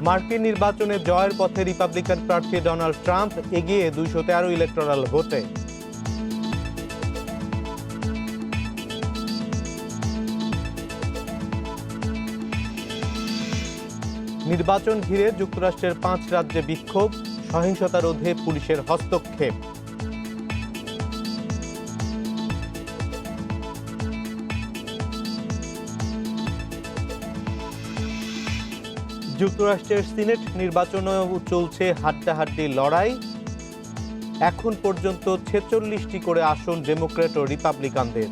মার্কিন নির্বাচনে জয়ের পথে রিপাবলিকান প্রার্থী ডোনাল্ড ট্রাম্প এগিয়ে 213 ইলেকটোরাল ভোটে। নির্বাচন ঘিরে যুক্তরাষ্ট্রের 5 রাজ্যে বিক্ষোভ, সহিংসতা রোধে পুলিশের হস্তক্ষেপ। যুক্তরাষ্ট্রের সিনেট নির্বাচনেও চলছে হাড্ডাহাড্ডি লড়াই। এখন পর্যন্ত 46টি করে আসন ডেমোক্র্যাট ও রিপাবলিকানদের।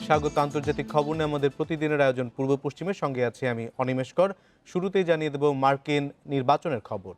স্বাগত আন্তর্জাতিক খবর নিয়ে আমাদের প্রতিদিনের আয়োজন পূর্ব পশ্চিমের সঙ্গে আছি আমি অনিমেষ কর। শুরুতেই জানিয়ে দেব মার্কিন নির্বাচনের খবর।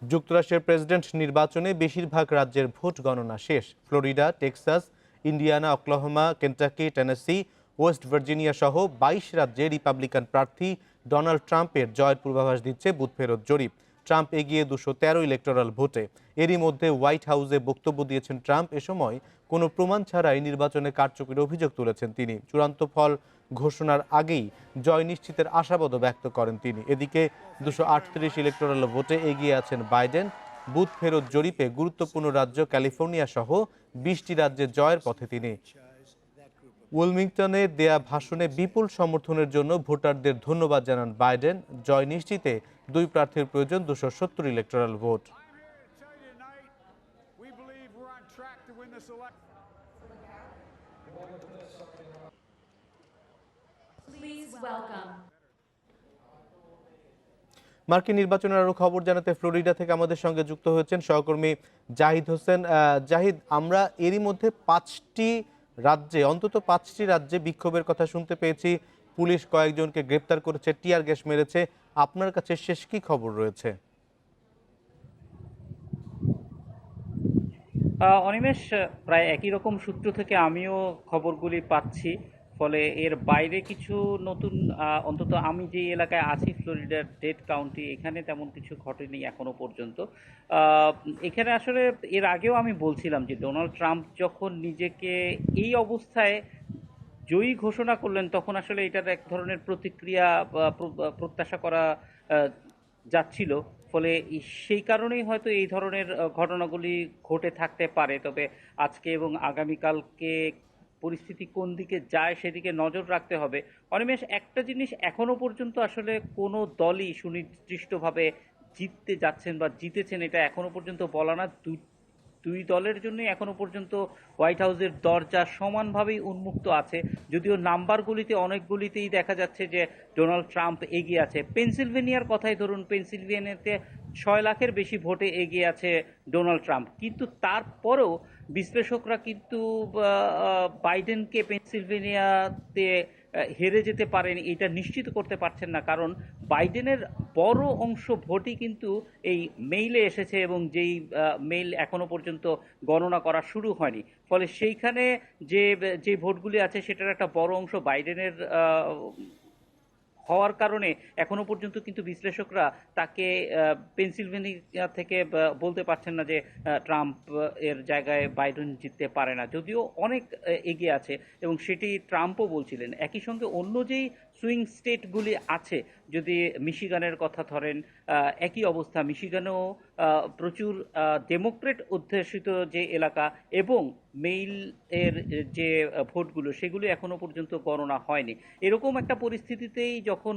যুক্তরাষ্ট্রের প্রেসিডেন্ট নির্বাচনে বেশিরভাগ রাজ্যের ভোট গণনা শেষ। Florida, Texas, Indiana, Oklahoma, Kentucky, Tennessee, West Virginia সহ 22 রাজ্যে রিপাবলিকান প্রার্থী ডোনাল্ড ট্রাম্পের জয়ের পূর্বাভাস দিচ্ছে বুথ ফেরত জরিপ। ট্রাম্প এগিয়ে 213 ইলেকটোরাল ভোটে। এরই মধ্যে হোয়াইট হাউসে বক্তব্য দিয়েছেন ট্রাম্প। এ সময় কোনো প্রমাণ ছাড়াই নির্বাচনে কারচুপির অভিযোগ তুলেছেন তিনি। চূড়ান্ত ফল ঘোষণার আগেই জয় নিশ্চিতের আশাবাদও ব্যক্ত করেন তিনি। এদিকে 238 ইলেকটোরাল ভোটে এগিয়ে আছেন বাইডেন। বুথ ফেরত জরিপে গুরুত্বপূর্ণ রাজ্য ক্যালিফোর্নিয়া সহ 20টি রাজ্যে জয়ের পথে তিনি। উইলমিংটনে দেয়া ভাষণে বিপুল সমর্থনের জন্য ভোটারদের ধন্যবাদ জানান বাইডেন। জয় নিশ্চিতে দুই প্রার্থীর প্রয়োজন 270 ইলেকটোরাল ভোট। মার্কিন নির্বাচনের আরো খবর জানাতে ফ্লোরিডা থেকে আমাদের সঙ্গে যুক্ত হয়েছেন সহকর্মী জাহিদ হোসেন। জাহিদ, আমরা এরই মধ্যে অন্তত পাঁচটি রাজ্যে বিক্ষোভের কথা শুনতে পেয়েছি। পুলিশ কয়েকজনকে গ্রেপ্তার করেছে, টিয়ার গ্যাস মেরেছে। আপনার কাছে শেষ কি খবর রয়েছে? অনিমেষ, প্রায় একই রকম সূত্র থেকে আমিও খবরগুলি পাচ্ছি। ফলে এর বাইরে কিছু নতুন, অন্তত আমি যে এলাকায় আছি ফ্লোরিডার ডেড কাউন্টি, এখানে তেমন কিছু ঘটেনি এখনো পর্যন্ত। এখানে আসলে এর আগেও আমি বলছিলাম যে ডোনাল্ড ট্রাম্প যখন নিজেকে এই অবস্থায় জয়ী ঘোষণা করলেন, তখন আসলে এটার এক ধরনের প্রতিক্রিয়া প্রত্যাশা করা যাচ্ছিল। ফলে সেই কারণেই হয়তো এই ধরনের ঘটনাগুলি ঘটে থাকতে পারে। তবে আজকে এবং আগামীকালকে পরিস্থিতি কোন দিকে যায় সেদিকে নজর রাখতে হবে। অনিমেষ, একটা জিনিস এখনো পর্যন্ত আসলে কোনো দলই সুনির্দিষ্টভাবে জিততে যাচ্ছেন বা জিতেছেন এটা এখনো পর্যন্ত বলা না। দুই দলের জন্যই এখনো পর্যন্ত হোয়াইট হাউসের দরজা সমানভাবেই উন্মুক্ত আছে, যদিও নাম্বারগুলিতে অনেকগুলিতেই দেখা যাচ্ছে যে ডোনাল্ড ট্রাম্প এগিয়ে আছে। পেনসিলভেনিয়ার কথাই ধরুন, পেনসিলভেনিয়াতে 6 লাখের বেশি ভোটে এগিয়ে আছে ডোনাল্ড ট্রাম্প। কিন্তু তারপরেও বিশ্লেষকরা কিন্তু বাইডেনকে পেনসিলভেনিয়াতে হেরে যেতে পারেন এটা নিশ্চিত করতে পারছেন না, কারণ বাইডেনের বড় অংশ ভোটই কিন্তু এই মেইলে এসেছে এবং যেই মেইল এখনো পর্যন্ত গণনা করা শুরু হয়নি। ফলে সেইখানে যে ভোটগুলি আছে সেটার একটা বড় অংশ বাইডেনের হওয়ার কারণে এখনো পর্যন্ত কিন্তু বিশ্লেষকরা তাকে পেনসিলভেনিয়া থেকে বলতে পারছেন না যে ট্রাম্প এর জায়গায় বাইডেন জিততে পারে না, যদিও অনেক এগিয়ে আছে এবং সেটি ট্রাম্পও বলছিলেন। একই সঙ্গে অন্য যেই সুইং স্টেটগুলি আছে, যদি মিশিগানের কথা ধরেন, একই অবস্থা। মিশিগানেও প্রচুর ডেমোক্রেট অধ্যুষিত যে এলাকা এবং মেইল এর যে ভোটগুলো সেগুলো এখনো পর্যন্ত গণনা হয়নি। এরকম একটা পরিস্থিতিতেই যখন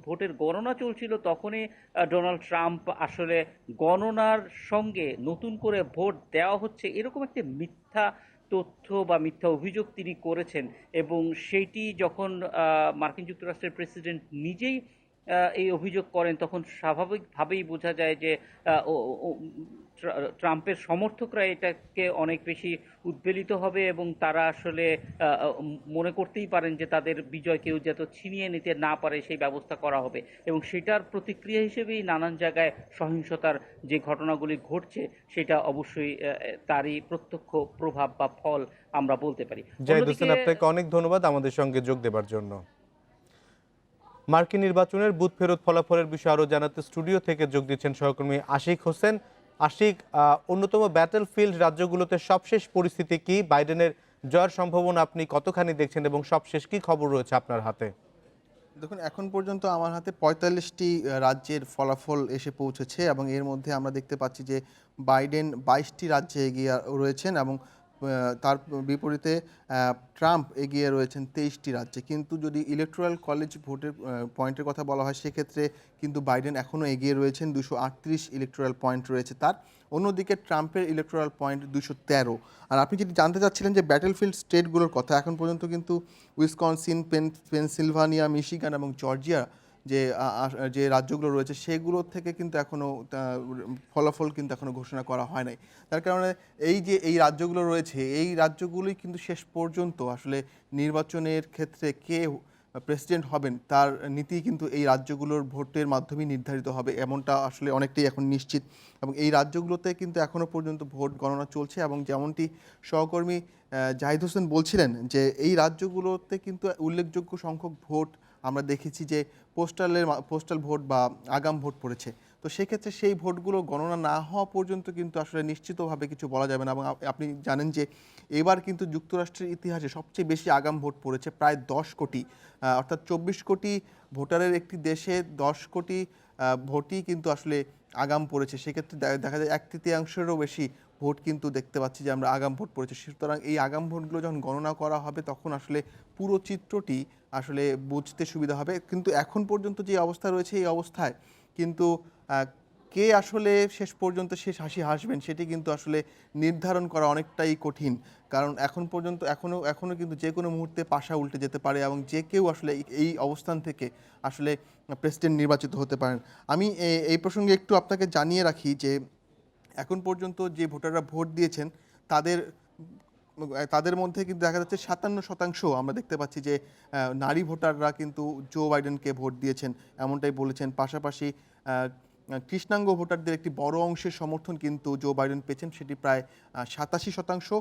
ভোটের গণনা চলছিল, তখনই ডোনাল্ড ট্রাম্প আসলে গণনার সঙ্গে নতুন করে ভোট দেওয়া হচ্ছে এরকম একটা মিথ্যা তথ্য বা মিথ্যা অভিযোগ তিনি করেছেন। এবং সেইটি যখন মার্কিন যুক্তরাষ্ট্রের প্রেসিডেন্ট নিজেই এই অভিযোগ করেন, তখন স্বাভাবিকভাবেই বোঝা যায় যে ট্রাম্পের সমর্থকরা এটাকে অনেক বেশি উদ্বেলিত হবে এবং তারা আসলে মনে করতেই পারেন যে তাদের বিজয় কেউ যাতে ছিনিয়ে নিতে না পারে সেই ব্যবস্থা করা হবে। এবং সেটার প্রতিক্রিয়া হিসেবেই নানান জায়গায় সহিংসতার যে ঘটনাগুলি ঘটছে সেটা অবশ্যই তারই প্রত্যক্ষ প্রভাব বা ফল আমরা বলতে পারি। জাহিদ হোসেন, আপনাকে অনেক ধন্যবাদ আমাদের সঙ্গে যোগ দেবার জন্য। মার্কিন নির্বাচনের বুথ ফেরত ফলাফলের বিষয়ে আরও জানাতে স্টুডিও থেকে যোগ দিচ্ছেন সহকর্মী আশিক হোসেন। আশিক, অন্যতম ব্যাটলফিল্ড রাজ্যগুলোতে সবশেষ পরিস্থিতি কি? বাইডেনের জয়ের সম্ভাবনা আপনি কতখানি দেখছেন এবং সবশেষ কি খবর রয়েছে আপনার হাতে? দেখুন, এখন পর্যন্ত আমার হাতে ৪৫টি রাজ্যের ফলাফল এসে পৌঁছেছে এবং এর মধ্যে আমরা দেখতে পাচ্ছি যে বাইডেন ২২টি রাজ্যে এগিয়ে রয়েছেন এবং তার বিপরীতে ট্রাম্প এগিয়ে রয়েছেন ২৩টি রাজ্যে। কিন্তু যদি ইলেকটোরাল কলেজ ভোটের পয়েন্টের কথা বলা হয় সেক্ষেত্রে কিন্তু বাইডেন এখনও এগিয়ে রয়েছেন, ২৩৮ ইলেকটোরাল পয়েন্ট রয়েছে তার। অন্যদিকে ট্রাম্পের ইলেকটোরাল পয়েন্ট ২১৩। আর আপনি যদি জানতে চাচ্ছিলেন যে ব্যাটলফিল্ড স্টেটগুলোর কথা, এখন পর্যন্ত কিন্তু উইসকনসিন, পেনসিলভানিয়া, মিশিগান এবং জর্জিয়া যে যে রাজ্যগুলো রয়েছে সেগুলোর থেকে কিন্তু এখনও ফলাফল কিন্তু এখনও ঘোষণা করা হয় নাই। তার কারণে এই যে এই রাজ্যগুলো রয়েছে এই রাজ্যগুলোই কিন্তু শেষ পর্যন্ত আসলে নির্বাচনের ক্ষেত্রে কে প্রেসিডেন্ট হবেন তার নীতি কিন্তু এই রাজ্যগুলোর ভোটের মাধ্যমেই নির্ধারিত হবে, এমনটা আসলে অনেকটাই এখন নিশ্চিত। এবং এই রাজ্যগুলোতে কিন্তু এখনও পর্যন্ত ভোট গণনা চলছে এবং যেমনটি সহকর্মী জাহিদ হোসেন বলছিলেন যে এই রাজ্যগুলোতে কিন্তু উল্লেখযোগ্য সংখ্যক ভোট আমরা দেখেছি যে পোস্টাল ভোট বা আগাম ভোট পড়েছে। তো সেক্ষেত্রে সেই ভোটগুলো গণনা না হওয়া পর্যন্ত কিন্তু আসলে নিশ্চিতভাবে কিছু বলা যাবে না। এবং আপনি জানেন যে এবার কিন্তু যুক্তরাষ্ট্রের ইতিহাসে সবচেয়ে বেশি আগাম ভোট পড়েছে, প্রায় ১০ কোটি, অর্থাৎ ২৪ কোটি ভোটারের একটি দেশে ১০ কোটি ভোটই কিন্তু আসলে আগাম পড়েছে। সেক্ষেত্রে দেখা যায় ১/৩ বেশি ভোট কিন্তু দেখতে পাচ্ছি যে আমরা আগাম ভোট পড়েছে। সুতরাং এই আগাম ভোটগুলো যখন গণনা করা হবে তখন আসলে পুরো চিত্রটি আসলে বুঝতে সুবিধা হবে। কিন্তু এখন পর্যন্ত যে অবস্থা রয়েছে এই অবস্থায় কিন্তু কে আসলে শেষ পর্যন্ত শেষ হাসি হাসবেন সেটি কিন্তু আসলে নির্ধারণ করা অনেকটাই কঠিন। কারণ এখন পর্যন্ত এখনও কিন্তু যে কোনো মুহূর্তে পাশা উল্টে যেতে পারে এবং যে কেউ আসলে এই অবস্থান থেকে আসলে প্রেসিডেন্ট নির্বাচিত হতে পারেন। আমি এই প্রসঙ্গে একটু আপনাকে জানিয়ে রাখি যে এখন পর্যন্ত যে ভোটাররা ভোট দিয়েছেন তাদের তাদের মধ্যে কিন্তু দেখা যাচ্ছে ৫৭% আমরা দেখতে পাচ্ছি যে নারী ভোটাররা কিন্তু জো বাইডেনকে ভোট দিয়েছেন, এমনটাই বলেছেন। পাশাপাশি কৃষ্ণাঙ্গ ভোটারদের একটি বড় অংশের সমর্থন কিন্তু জো বাইডেন পেয়েছেন, সেটি প্রায় ৮৭%।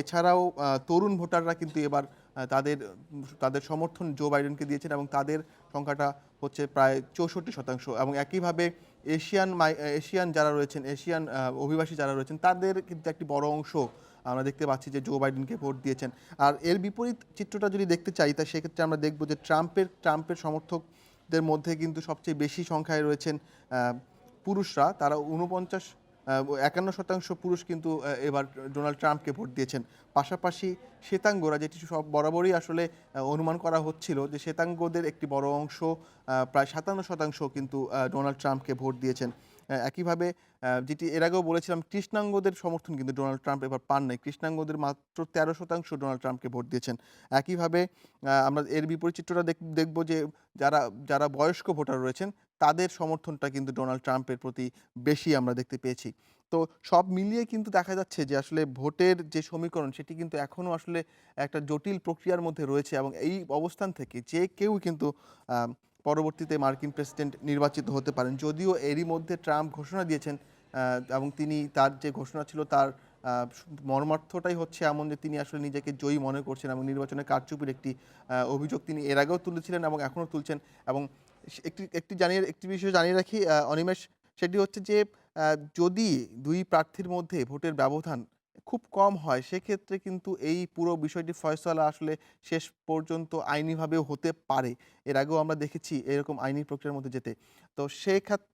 এছাড়াও তরুণ ভোটাররা কিন্তু এবার তাদের সমর্থন জো বাইডেনকে দিয়েছেন এবং তাদের সংখ্যাটা হচ্ছে প্রায় ৬৪%। এবং একইভাবে এশিয়ান যারা রয়েছেন, এশিয়ান অভিবাসী যারা রয়েছেন তাদের কিন্তু একটি বড় অংশ আমরা দেখতে পাচ্ছি যে জো বাইডেনকে ভোট দিয়েছেন। আর এর বিপরীত চিত্রটা যদি দেখতে চাই তা সেক্ষেত্রে আমরা দেখব যে ট্রাম্পের সমর্থকদের মধ্যে কিন্তু সবচেয়ে বেশি সংখ্যায় রয়েছেন পুরুষরা। তারা ৫১% পুরুষ কিন্তু এবার ডোনাল্ড ট্রাম্পকে ভোট দিয়েছেন। পাশাপাশি শ্বেতাঙ্গরা, যেটি সব বরাবরই আসলে অনুমান করা হচ্ছিল যে শ্বেতাঙ্গদের একটি বড় অংশ প্রায় ৫৭% কিন্তু ডোনাল্ড ট্রাম্পকে ভোট দিয়েছেন। একইভাবে যেটি এর আগেও বলেছিলাম, কৃষ্ণাঙ্গদের সমর্থন কিন্তু ডোনাল্ড ট্রাম্প এবার পান নাই। কৃষ্ণাঙ্গদের মাত্র ১৩% ডোনাল্ড ট্রাম্পকে ভোট দিয়েছেন। একইভাবে আমরা এর বিপরীত চিত্রটা দেখব যে যারা বয়স্ক ভোটার রয়েছেন তাদের সমর্থনটা কিন্তু ডোনাল্ড ট্রাম্পের প্রতি বেশি আমরা দেখতে পেয়েছি। তো সব মিলিয়ে কিন্তু দেখা যাচ্ছে যে আসলে ভোটের যে সমীকরণ সেটি কিন্তু এখনও আসলে একটা জটিল প্রক্রিয়ার মধ্যে রয়েছে এবং এই অবস্থান থেকে যে কেউ কিন্তু পরবর্তীতে মার্কিন প্রেসিডেন্ট নির্বাচিত হতে পারেন। যদিও এরই মধ্যে ট্রাম্প ঘোষণা দিয়েছেন এবং তিনি তার যে ঘোষণা ছিল তার মর্মার্থটাই হচ্ছে এমন যে তিনি আসলে নিজেকে জয়ী মনে করছেন এবং নির্বাচনে কারচুপির একটি অভিযোগ তিনি এর আগেও তুলেছিলেন এবং এখনও তুলছেন। এবং একটি বিষয় জানিয়ে রাখি অনিমেষ, সেটি হচ্ছে যে যদি দুই প্রার্থীর মধ্যে ভোটের ব্যবধান খুব কম হয় সেক্ষেত্রে কিন্তু এই পুরো বিষয়টি ফয়সালা আসলে শেষ পর্যন্ত আইনিভাবেও হতে পারে। এর আগেও আমরা দেখেছি এরকম আইনি প্রক্রিয়ার মধ্যে যেতে। তো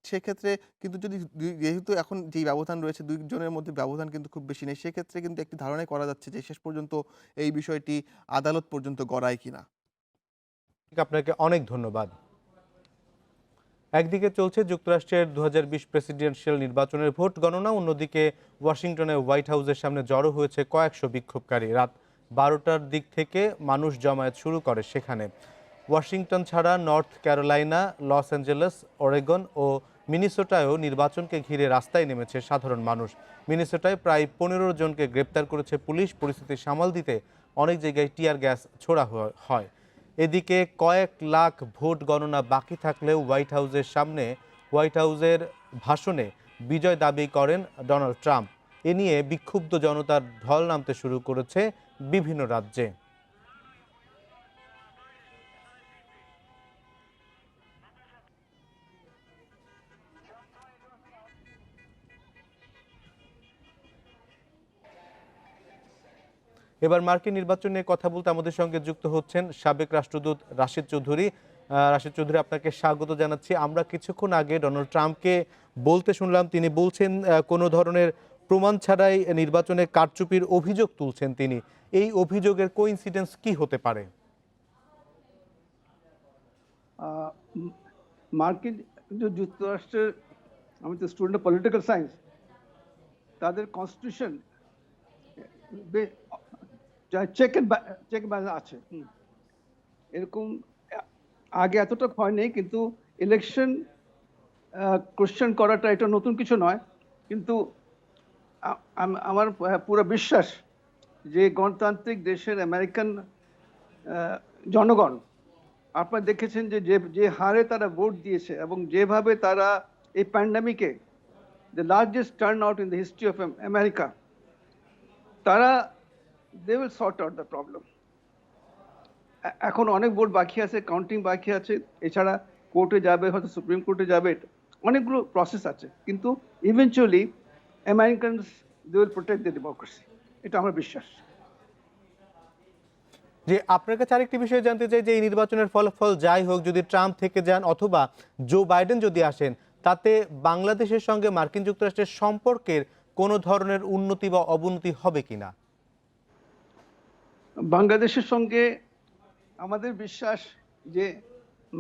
সেক্ষেত্রে কিন্তু যদি যেহেতু এখন যেই ব্যবধান রয়েছে দুইজনের মধ্যে ব্যবধান কিন্তু খুব বেশি নেই, সেক্ষেত্রে কিন্তু একটি ধারণাই করা যাচ্ছে যে শেষ পর্যন্ত এই বিষয়টি আদালত পর্যন্ত গড়ায় কিনা। আপনাকে অনেক ধন্যবাদ। একদিকে চলছে যুক্তরাষ্ট্রের ২০২০ প্রেসিডেন্সিয়াল নির্বাচনের ভোট গণনা, অন্যদিকে ওয়াশিংটনে হোয়াইট হাউসের সামনে জড়ো হয়েছে কয়েকশো বিক্ষোভকারী। রাত ১২টার দিক থেকে মানুষ জমায়েত শুরু করে সেখানে। ওয়াশিংটন ছাড়া North Carolina, Los Angeles, Oregon ও মিনেসোটায়ও নির্বাচনকে ঘিরে রাস্তায় নেমেছে সাধারণ মানুষ। মিনেসোটায় প্রায় ১৫ জনকে গ্রেপ্তার করেছে পুলিশ। পরিস্থিতি সামাল দিতে অনেক জায়গায় টিয়ার গ্যাস ছোড়া হয়। এদিকে কয়েক লাখ ভোট গণনা বাকি থাকলেও হোয়াইট হাউসের ভাষণে বিজয় দাবি করেন ডোনাল্ড ট্রাম্প। এ নিয়ে বিক্ষুব্ধ জনতার ঢল নামতে শুরু করেছে বিভিন্ন রাজ্যে। এবার মার্কিন নির্বাচন নিয়ে কথা বলতে আমাদের সঙ্গে যুক্ত হচ্ছেন সাবেক রাষ্ট্রদূত রাশিদ চৌধুরী। রাশিদ চৌধুরী, আপনাকে স্বাগত জানাচ্ছি। আমরা কিছুক্ষণ আগে ডোনাল্ড ট্রাম্পকে বলতে শুনলাম, তিনি বলছেন কোনো ধরনের প্রমাণ ছাড়াই নির্বাচনে কারচুপির অভিযোগ তুলছেন তিনি। এই অভিযোগের কোইন্সিডেন্স কি হতে পারে? আহ, মার্কিন যুক্তরাষ্ট্রের, আমি তো স্টুডেন্ট অফ পলিটিক্যাল সায়েন্স, তাদের কনস্টিটিউশন চেক ব্যালেন্স আছে। এরকম আগে এতটা হয় নেই, কিন্তু ইলেকশন কোশ্চেন করাটা এটা নতুন কিছু নয়। কিন্তু আমার পুরো বিশ্বাস যে গণতান্ত্রিক দেশের আমেরিকান জনগণ, আপনারা দেখেছেন যে যে হারে তারা ভোট দিয়েছে এবং যেভাবে তারা এই প্যান্ডামিকে, the largest turn out in the history of America, তারা they will sort out the problem. এখন অনেক ভোট বাকি আছে, কাউন্টিং বাকি আছে, এছাড়া কোর্টে যাবে, হয়তো সুপ্রিম কোর্টে যাবে, অনেকগুলো প্রসেস আছে, কিন্তু eventually Americans they will protect the democracy, এটা আমার বিশ্বাস। যে আপনার কাছে আরেকটি বিষয় জানতে চাই, যে এই নির্বাচনের ফলাফল যাই হোক, যদি ট্রাম্প থেকে যান অথবা জো বাইডেন যদি আসেন, তাতে বাংলাদেশের সঙ্গে মার্কিন যুক্তরাষ্ট্রের সম্পর্কের কোনো ধরনের উন্নতি বা অবনতি হবে কিনা? বাংলাদেশের সঙ্গে আমাদের বিশ্বাস যে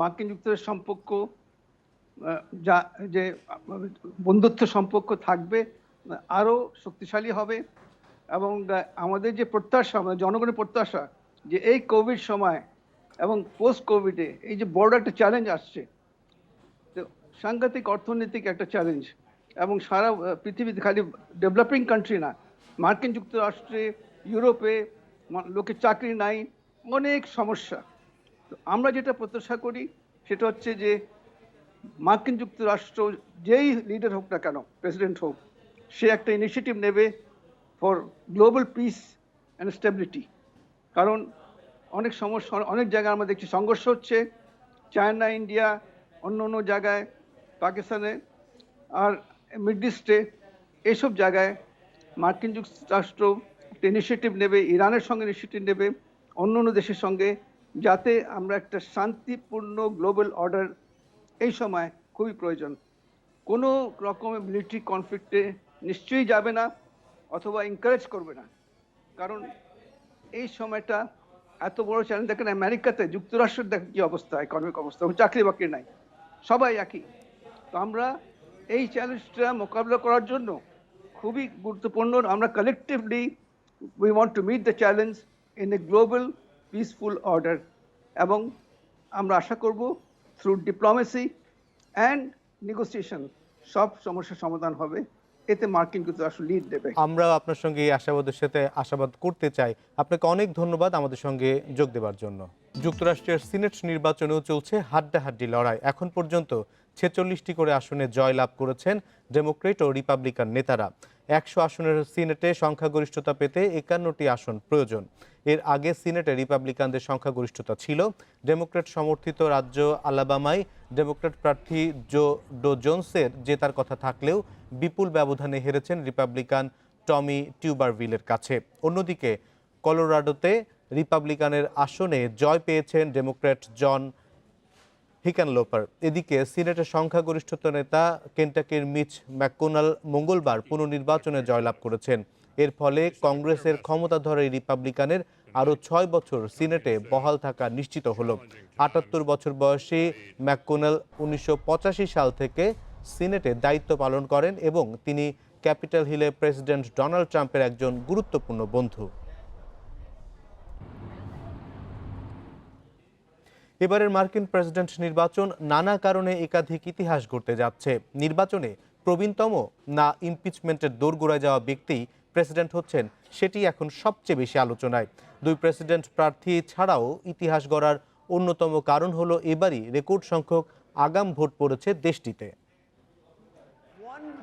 মার্কিন যুক্তরাষ্ট্রের সম্পর্ক যা যে বন্ধুত্ব সম্পর্ক থাকবে, আরও শক্তিশালী হবে। এবং আমাদের যে প্রত্যাশা, আমাদের জনগণের প্রত্যাশা, যে এই কোভিড সময় এবং পোস্ট কোভিডে এই যে বড় একটা চ্যালেঞ্জ আসছে, তো সাংঘাতিক অর্থনৈতিক একটা চ্যালেঞ্জ, এবং সারা পৃথিবীতে, খালি ডেভেলপিং কান্ট্রি না, মার্কিন যুক্তরাষ্ট্রে, ইউরোপে লোকের চাকরি নাই, অনেক সমস্যা। তো আমরা যেটা প্রত্যাশা করি সেটা হচ্ছে যে মার্কিন যুক্তরাষ্ট্র যেই লিডার হোক না কেন, প্রেসিডেন্ট হোক, সে একটা ইনিশিয়েটিভ নেবে for global piece and stability. কারণ অনেক সমস্যা, অনেক জায়গায় আমরা দেখছি সংঘর্ষ হচ্ছে, চায়না, ইন্ডিয়া, অন্য অন্য জায়গায়, পাকিস্তানে, আর মিডল ইস্টে, এইসব জায়গায় মার্কিন যুক্তরাষ্ট্র একটা ইনিশিয়েটিভ নেবে, ইরানের সঙ্গে ইনিশিয়েটিভ নেবে, অন্য অন্য দেশের সঙ্গে, যাতে আমরা একটা শান্তিপূর্ণ গ্লোবাল অর্ডার এই সময় খুবই প্রয়োজন। কোনো রকমের মিলিটারি কনফ্লিক্টে নিশ্চয়ই যাবে না, অথবা এনকারেজ করবে না। কারণ এই সময়টা এত বড় চ্যালেঞ্জ। দেখেন আমেরিকাতে, যুক্তরাষ্ট্রের দেখেন কী অবস্থা, ইকোনমিক অবস্থা, চাকরি বাকরি নাই, সবাই একই। তো আমরা এই চ্যালেঞ্জটা মোকাবিলা করার জন্য খুবই গুরুত্বপূর্ণ, আমরা collectively we want to meet the challenge in a global peaceful order. এবং আমরা আশা করব থ্রু ডিপ্লোমেসি অ্যান্ড নেগোসিয়েশন সব সমস্যার সমাধান হবে, এতে মার্কিন যুক্তরাষ্ট্র লিড দেবে। আমরা আপনার সঙ্গে এই আশাবাদের সাথে আশাবাদ করতে চাই। আপনাকে অনেক ধন্যবাদ আমাদের সঙ্গে যোগ দেওয়ার জন্য। যুক্তরাষ্ট্রের সিনেট নির্বাচনেও চলছে হাড্ডাহাড্ডি লড়াই। এখন পর্যন্ত 46টি করে আসনে জয়লাভ করেছেন ডেমোক্রেট ও রিপাবলিকান নেতারা। 100 আসনের সিনেটে সংখ্যাগরিষ্ঠতা পেতে 51টি আসন প্রয়োজন। এর আগে সিনেটে রিপাবলিকানদের সংখ্যাগরিষ্ঠতা ছিল। ডেমোক্রেট সমর্থিত রাজ্য আলাবামায় ডেমোক্রেট প্রার্থী জো জোন্সের জেতার কথা থাকলেও বিপুল ব্যবধানে হেরেছেন রিপাবলিকান টমি টিউবারভিলের কাছে। অন্যদিকে কলোরাডোতে রিপাবলিকানের আসনে জয় পেয়েছেন ডেমোক্র্যাট জন হিকেনলোপার। এদিকে সিনেটের সংখ্যাগরিষ্ঠতা নেতা কেন্টাকির মিচ ম্যাককোনাল মঙ্গলবার পুনর্নির্বাচনে জয়লাভ করেছেন। এর ফলে কংগ্রেসের ক্ষমতাধর এই রিপাবলিকানের আরও 6 বছর সিনেটে বহাল থাকা নিশ্চিত হলো। 78 বছর বয়সী ম্যাককোনাল 1985 সাল থেকে সিনেটে দায়িত্ব পালন করেন এবং তিনি ক্যাপিটাল হিলে প্রেসিডেন্ট ডোনাল্ড ট্রাম্পের একজন গুরুত্বপূর্ণ বন্ধু। এবারের মার্কিন প্রেসিডেন্ট নির্বাচন নানা কারণে একাধিক ইতিহাস গড়তে যাচ্ছে। নির্বাচনে প্রবীণতম না ইমপিচমেন্টের দোরগোড়ায় যাওয়া ব্যক্তি প্রেসিডেন্ট হচ্ছেন, সেটি এখন সবচেয়ে বেশি আলোচনায়। দুই প্রেসিডেন্ট প্রার্থী ছাড়াও ইতিহাস গড়ার অন্যতম কারণ হলো এবারই রেকর্ড সংখ্যক আগাম ভোট পড়েছে দেশটিতে।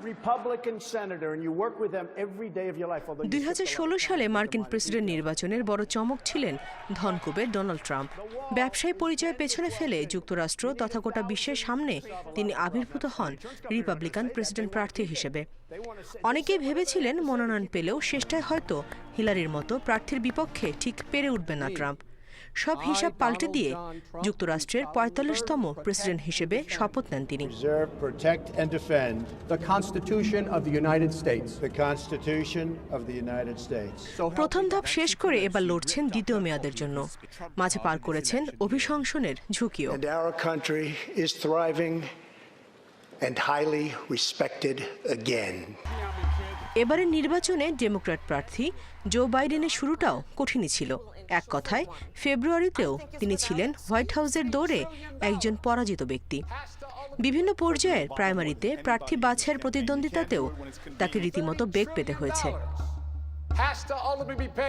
Republican senator and you work with them every day of your life. although you 2016 সালে মার্কিন প্রেসিডেন্ট নির্বাচনের বড় চমক ছিলেন ধনকুবের ডোনাল্ড ট্রাম্প। ব্যবসায়ী পরিচয় পেছনে ফেলে যুক্তরাষ্ট্র তথা গোটা বিশ্বের সামনে তিনি আবির্ভূত হন রিপাবলিকান প্রেসিডেন্ট প্রার্থী হিসেবে। অনেকেই ভেবেছিলেন মনোনয়ন পেলেও শেষটায় হয়তো হিলারির মতো প্রার্থীর বিপক্ষে ঠিক পেরে উঠবেন না ট্রাম্প। সব হিসাব পাল্টে দিয়ে যুক্তরাষ্ট্রের ৪৫তম প্রেসিডেন্ট হিসেবে শপথ নেন তিনি। preserve, protect and defend the Constitution of the United States. the Constitution of the United States. প্রথম ধাপ শেষ করে এবার লড়ছেন দ্বিতীয় মেয়াদের জন্য। মাঝে পার করেছেন অভিশংসনের ঝুঁকিও। And our country is thriving and highly respected again. এবারের নির্বাচনে ডেমোক্র্যাট প্রার্থী জো বাইডেনের শুরুটাও কঠিনই ছিল। এক কথায় ফেব্রুয়ারিতেও তিনি ছিলেন হোয়াইট হাউসের দৌড়ে একজন পরাজিত ব্যক্তি। বিভিন্ন পর্যায়ের প্রাইমারিতে প্রার্থী বাছাইয়ের প্রতিদ্বন্দ্বিতাতেও তাকে রীতিমতো বেগ পেতে হয়েছে।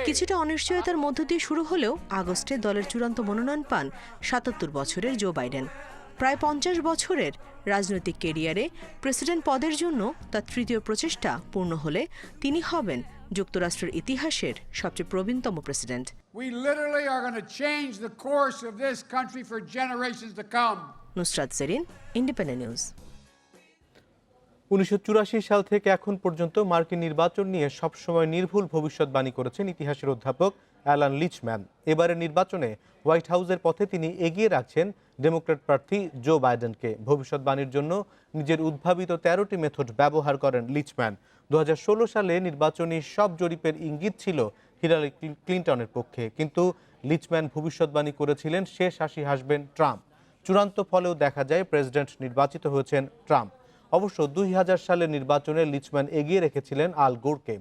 কিছুটা অনিশ্চয়তার মধ্য দিয়ে শুরু হলেও আগস্টে দলের চূড়ান্ত মনোনয়ন পান ৭৭ বছরের জো বাইডেন। প্রায় ৫০ বছরের রাজনৈতিক কেরিয়ারে প্রেসিডেন্ট পদের জন্য তার তৃতীয় প্রচেষ্টা পূর্ণ হলে তিনি হবেন যুক্তরাষ্ট্রের ইতিহাসের সবচেয়ে প্রবীণতম president. We literally are going to change the course of this country for generations to come. Nusrat Jerin, independent news. ১৯৮৪ সাল থেকে এখন পর্যন্ত মার্কিন নির্বাচন নিয়ে সবসময় নির্ভুল ভবিষ্যৎবাণী করেছেন ইতিহাসের অধ্যাপক অ্যালান লিচম্যান। এবারের নির্বাচনে হোয়াইট হাউসের পথে তিনি এগিয়ে রাখছেন ডেমোক্র্যাট প্রার্থী জো বাইডেনকে। ভবিষ্যৎবাণীর জন্য নিজের উদ্ভাবিত ১৩টি মেথড ব্যবহার করেন লিচম্যান। ২০১৬ সালে নির্বাচনী সব জরিপের ইঙ্গিত ছিল হিলারি ক্লিন্টনের পক্ষে, কিন্তু লিচম্যান ভবিষ্যৎবাণী করেছিলেন শেষ হাসি হাসবেন ট্রাম্প। চূড়ান্ত ফলেও দেখা যায় প্রেসিডেন্ট নির্বাচিত হয়েছেন ট্রাম্প। অবশ্য ২০০০ সালের নির্বাচনে লিচম্যান এগিয়ে রেখেছিলেন আল গোরকে।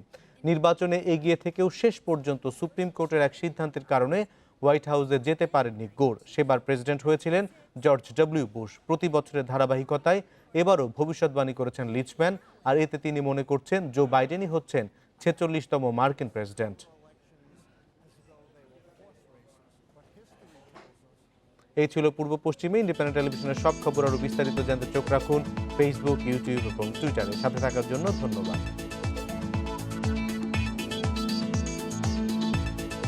নির্বাচনে এগিয়ে থেকেও শেষ পর্যন্ত সুপ্রিম কোর্টের এক সিদ্ধান্তের কারণে হোয়াইট হাউসে যেতে পারেননি গোর। সেবার প্রেসিডেন্ট হয়েছিলেন জর্জ ডব্লিউ বুশ। প্রতি বছরের ধারাবাহিকতায় এবারও ভবিষ্যৎবাণী করেছেন লিচম্যান, আর এতে তিনি মনে করছেন জো বাইডেনই হচ্ছেন ৪৬তম মার্কিন প্রেসিডেন্ট। এই ছিল পূর্ব পশ্চিমে ইন্ডিপেন্ডেন্ট টেলিভিশনের সব খবর। আরও বিস্তারিত জানতে চোখ রাখুন ফেসবুক, ইউটিউব এবং টুইটারে। সাথে থাকার জন্য ধন্যবাদ।